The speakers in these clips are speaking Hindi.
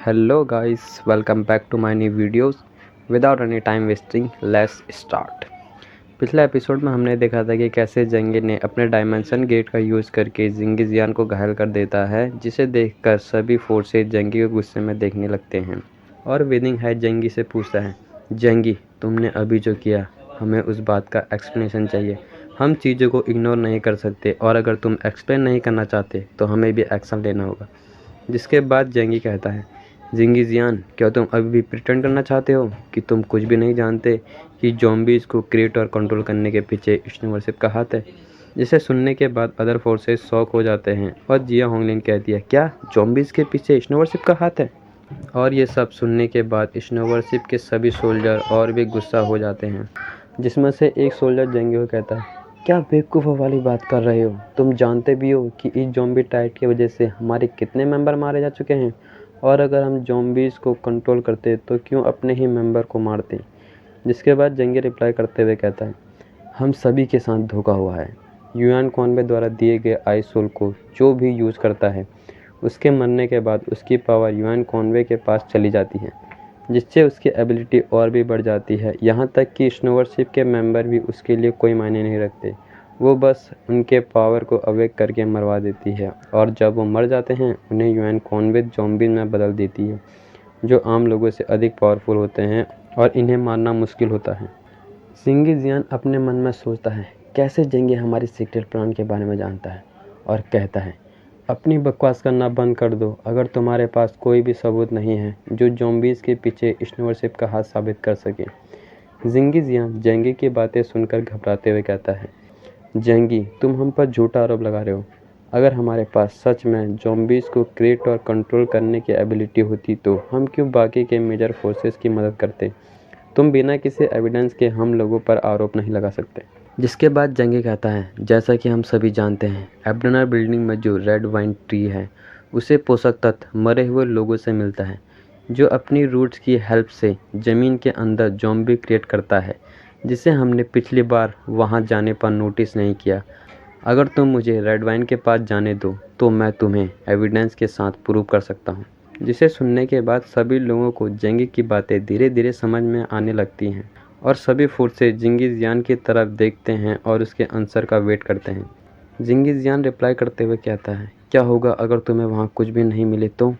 Hello guys, welcome back to my new videos. Without any time wasting, let's start. पिछला एपिसोड में हमने देखा था कि कैसे जंगी ने अपने डायमेंशन गेट का यूज़ करके जिंगिज़ियान को घायल कर देता है, जिसे देखकर सभी फोर्सेज जंगी को गुस्से में देखने लगते हैं। और विनिंग है जंगी से पूछता है, जंगी तुमने अभी जो किया हमें उस बात का एक्सप्लेनेशन चाहिए। हम चीज़ों को इग्नोर नहीं कर सकते और अगर तुम एक्सप्लेन नहीं करना चाहते तो हमें भी एक्शन लेना होगा। जिसके बाद जंगी कहता है, जिंगिज़ियान क्या तुम अभी भी प्रिटेंड करना चाहते हो कि तुम कुछ भी नहीं जानते कि ज़ॉम्बीज़ को क्रिएट और कंट्रोल करने के पीछे स्नोवरशिप का हाथ है। जिसे सुनने के बाद अदर फोर्सेस शॉक हो जाते हैं और जिया होंगलिन कहती है, क्या ज़ॉम्बीज़ के पीछे स्नोवरशिप का हाथ है? और ये सब सुनने के बाद स्नोवरशिप के सभी सोल्जर और भी गुस्सा हो जाते हैं, जिसमें से एक सोल्जर जंगी को कहता है, क्या बेवकूफ़ों वाली बात कर रहे हो? तुम जानते भी हो कि इस ज़ॉम्बी टाइड की वजह से हमारे कितने मेंबर मारे जा चुके हैं, और अगर हम ज़ॉम्बीज़ को कंट्रोल करते तो क्यों अपने ही मेंबर को मारते? जिसके बाद जंगी रिप्लाई करते हुए कहता है, हम सभी के साथ धोखा हुआ है। युआन कॉनवे द्वारा दिए गए आई सोल को जो भी यूज़ करता है, उसके मरने के बाद उसकी पावर युआन कॉनवे के पास चली जाती है, जिससे उसकी एबिलिटी और भी बढ़ जाती है। यहाँ तक कि स्नोवरशिप के मेंबर भी उसके लिए कोई मायने नहीं रखते, वो बस उनके पावर को अवेक करके मरवा देती है, और जब वो मर जाते हैं उन्हें युआन कॉनवे ज़ॉम्बीज़ में बदल देती है, जो आम लोगों से अधिक पावरफुल होते हैं और इन्हें मारना मुश्किल होता है। जिंगिज़ियान अपने मन में सोचता है, कैसे जंगी हमारे सीक्रेट प्लान के बारे में जानता है, और कहता है, अपनी बकवास करना बंद कर दो। अगर तुम्हारे पास कोई भी सबूत नहीं है जो ज़ॉम्बीज़ के पीछे स्नोवरशिप का हाथ साबित कर सके। जिंगिज़ियान जंगी की बातें सुनकर घबराते हुए कहता है, जंगी तुम हम पर झूठा आरोप लगा रहे हो। अगर हमारे पास सच में ज़ॉम्बीज़ को क्रिएट और कंट्रोल करने की एबिलिटी होती तो हम क्यों बाकी के मेजर फोर्सेस की मदद करते? तुम बिना किसी एविडेंस के हम लोगों पर आरोप नहीं लगा सकते। जिसके बाद जंगी कहता है, जैसा कि हम सभी जानते हैं, एब्डोनर बिल्डिंग में जो रेड वाइन ट्री है उसे पोषक तत्व मरे हुए लोगों से मिलता है, जो अपनी रूट्स की हेल्प से ज़मीन के अंदर ज़ॉम्बी क्रिएट करता है, जिसे हमने पिछली बार वहां जाने पर नोटिस नहीं किया। अगर तुम मुझे रेड वाइन के पास जाने दो तो मैं तुम्हें एविडेंस के साथ प्रूव कर सकता हूँ। जिसे सुनने के बाद सभी लोगों को जंगी की बातें धीरे धीरे समझ में आने लगती हैं, और सभी फोर्सेस जिंगिज़ियान की तरफ देखते हैं और उसके आंसर का वेट करते हैं। जिंगिज़ियान रिप्लाई करते हुए कहता है, क्या होगा अगर तुम्हें वहाँ कुछ भी नहीं मिले तो?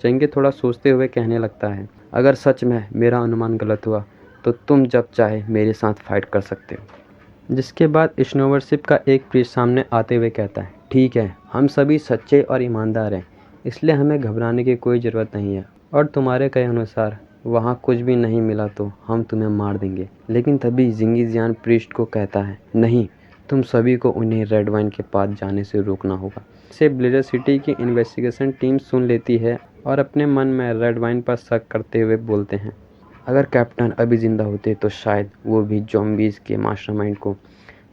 जंगी थोड़ा सोचते हुए कहने लगता है, अगर सच में मेरा अनुमान गलत हुआ तो तुम जब चाहे मेरे साथ फाइट कर सकते हो। जिसके बाद स्नोवरशिप का एक प्रीस्ट सामने आते हुए कहता है, ठीक है, हम सभी सच्चे और ईमानदार हैं, इसलिए हमें घबराने की कोई ज़रूरत नहीं है, और तुम्हारे कहे अनुसार वहाँ कुछ भी नहीं मिला तो हम तुम्हें मार देंगे। लेकिन तभी जिंगिज़ियान प्रीस्ट को कहता है, नहीं, तुम सभी को उन्हें रेड वाइन के पास जाने से रोकना होगा। इसे ब्लेजर सिटी की इन्वेस्टिगेशन टीम सुन लेती है और अपने मन में रेड वाइन पर शक करते हुए बोलते हैं, अगर कैप्टन अभी ज़िंदा होते तो शायद वो भी ज़ॉम्बीज़ के मास्टरमाइंड को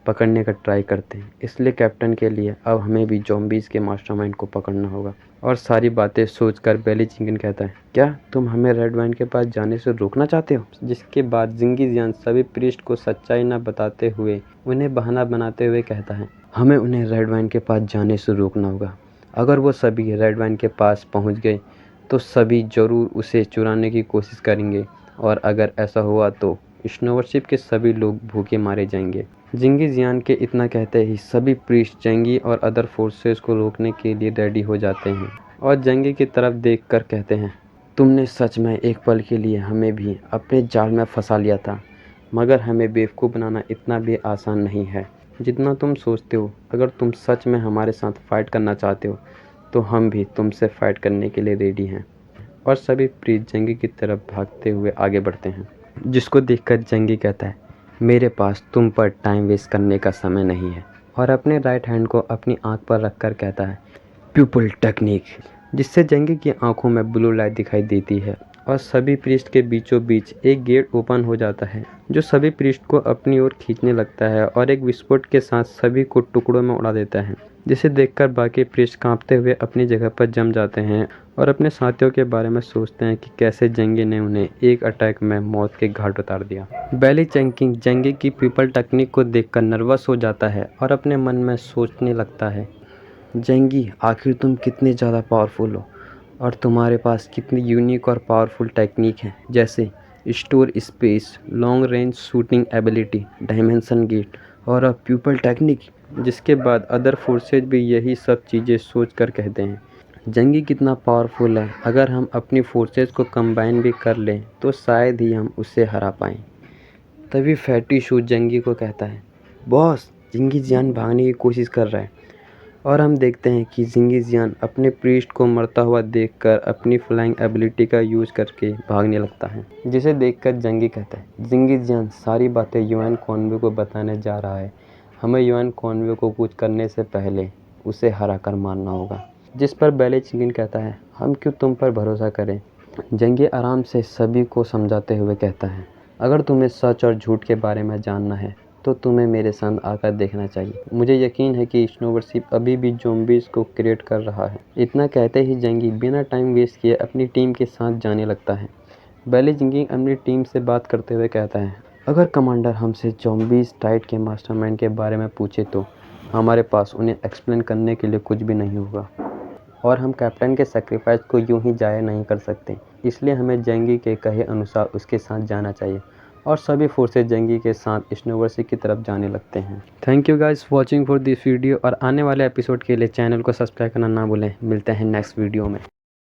पकड़ने का ट्राई करते हैं। इसलिए कैप्टन के लिए अब हमें भी ज़ॉम्बीज़ के मास्टरमाइंड को पकड़ना होगा। और सारी बातें सोचकर बेली चिंगन कहता है, क्या तुम हमें रेड वाइन के पास जाने से रोकना चाहते हो? जिसके बाद जिंगिज़ियान सभी प्रीस्ट को सच्चाई न बताते हुए उन्हें बहाना बनाते हुए कहता है, हमें उन्हें रेड वाइन के पास जाने से रोकना होगा। अगर वो सभी रेड वाइन के पास पहुँच गए तो सभी ज़रूर उसे चुराने की कोशिश करेंगे, और अगर ऐसा हुआ तो स्नोवरशिप के सभी लोग भूखे मारे जाएंगे। जिंगिज़ियान के इतना कहते ही सभी प्रीस्ट जंगी और अदर फोर्सेस को रोकने के लिए रेडी हो जाते हैं, और जंगी की तरफ देखकर कहते हैं, तुमने सच में एक पल के लिए हमें भी अपने जाल में फंसा लिया था, मगर हमें बेवकूफ़ बनाना इतना भी आसान नहीं है जितना तुम सोचते हो। अगर तुम सच में हमारे साथ फाइट करना चाहते हो तो हम भी तुमसे फाइट करने के लिए रेडी हैं। और सभी प्रीस्ट जंगी की तरफ भागते हुए आगे बढ़ते हैं। जिसको देखकर जंगी कहता है, मेरे पास तुम पर टाइम वेस्ट करने का समय नहीं है, और अपने राइट हैंड को अपनी आंख पर रखकर कहता है, प्यूपल टेक्निक। जिससे जंगी की आंखों में ब्लू लाइट दिखाई देती है और सभी प्रीस्ट के बीचों बीच एक गेट ओपन हो जाता है, जो सभी प्रीस्ट को अपनी ओर खींचने लगता है और एक विस्फोट के साथ सभी को टुकड़ों में उड़ा देता है। जिसे देखकर बाकी प्रीस्ट कांपते हुए अपनी जगह पर जम जाते हैं और अपने साथियों के बारे में सोचते हैं कि कैसे जंगी ने उन्हें एक अटैक में मौत के घाट उतार दिया। बेली चंकिंग जंगी की पीपल टेक्निक को देखकर नर्वस हो जाता है और अपने मन में सोचने लगता है, जंगी आखिर तुम कितने ज़्यादा पावरफुल हो, और तुम्हारे पास कितनी यूनिक और पावरफुल टेक्निक है, जैसे store space, long range shooting ability, dimension gate और प्यूपल टेक्निक, जिसके बाद अदर फोर्सेज भी यही सब चीज़ें सोच कर कहते हैं जंगी कितना पावरफुल है। अगर हम अपनी फोर्सेज को कंबाइन भी कर लें तो शायद ही हम उसे हरा पाएँ। तभी फैटी शू जंगी को कहता है, बॉस जिंगी जियान भागने की कोशिश कर रहा है। और हम देखते हैं कि जिंगी जियान अपने प्रीस्ट को मरता हुआ देखकर अपनी फ्लाइंग एबिलिटी का यूज़ करके भागने लगता है, जिसे देखकर जंगी कहता है, जिंगी जियान सारी बातें युआन कॉन्वे को बताने जा रहा है। हमें युआन कॉन्वे को कुछ करने से पहले उसे हरा कर मारना होगा। जिस पर बैले चिंगिन कहता है, हम क्यों तुम पर भरोसा करें। जंगी आराम से सभी को समझाते हुए कहता है, अगर तुम्हें सच और झूठ के बारे में जानना है तो तुम्हें मेरे संग आकर देखना चाहिए। मुझे यकीन है कि स्नोवरशिप अभी भी ज़ॉम्बीज़ को क्रिएट कर रहा है। इतना कहते ही जंगी बिना टाइम वेस्ट किए अपनी टीम के साथ जाने लगता है। बैले जिंगी अपनी टीम से बात करते हुए कहता है, अगर कमांडर हमसे ज़ॉम्बीज़ टाइड के मास्टरमाइंड के बारे में पूछे तो हमारे पास उन्हें एक्सप्लेन करने के लिए कुछ भी नहीं होगा और हम कैप्टन के सेक्रीफाइस को यूं ही जाया नहीं कर सकते। इसलिए हमें जंगी के कहे अनुसार उसके साथ जाना चाहिए। और सभी फोर्सेज जंगी के साथ स्नोवरशिप की तरफ जाने लगते हैं। Thank you guys watching for this video और आने वाले एपिसोड के लिए चैनल को सब्सक्राइब करना ना भूलें। मिलते हैं नेक्स्ट वीडियो में।